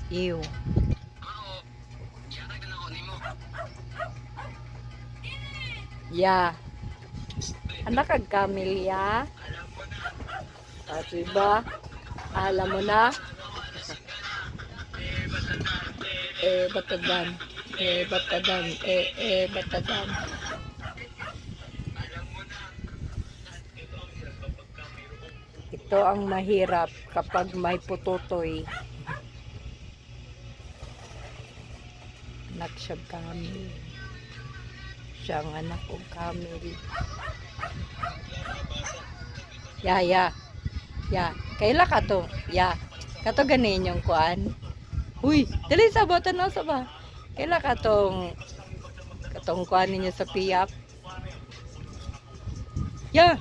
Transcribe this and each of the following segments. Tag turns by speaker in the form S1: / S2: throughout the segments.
S1: Ew. Ya. Anak kag kamilya. Diba? Alam mo na? Batadan. Batadan. Batadan. Ito ang mahirap kapag may pututoy. Anak siya kamil. Siyang anak o kamil. Ya. Kaila ka to? Ya. Kato ganin yung kuan. Uy, dali sa bota na sa ba? Kaila katong kuan ninyo sa piyap. Ya.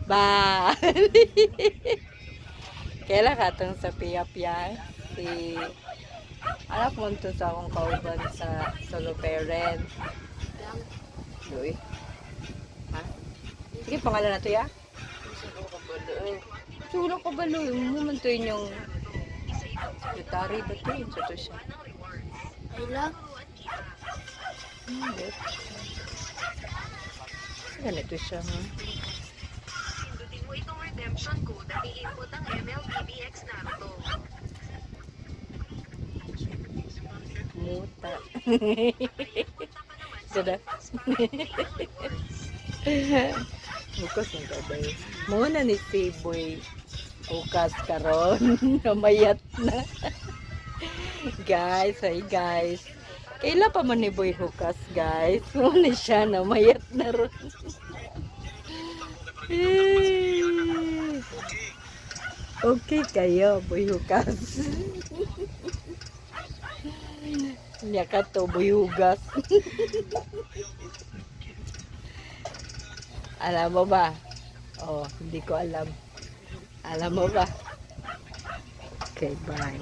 S1: Ba. Kaila katong sa piyap ya. Si anak mo to sa akong kauban sa solo parent. Uy. Ha? Sige, pangalan na to ya. Sulo ko ba lo? Mo man to yung sekretary ba to? Sa to siya.
S2: Ayla?
S1: Yes. Ganito siya ha.
S3: Pindutin mo itong redemption code at i-input ang MLBBX narito.
S1: Muta. Gada. Bukas ng kabay. Muna ni Siboy. Bukas karon. Namayat na. Guys, hi guys. Kaila pa man ni Boy Hukas, guys. Muna siya, namayat na ron. Okay kayo, Boy Hukas. Niya ka to, Boy Hugas. Alam mo ba? Oh, hindi ko alam. Alam mo ba? Okay, bye.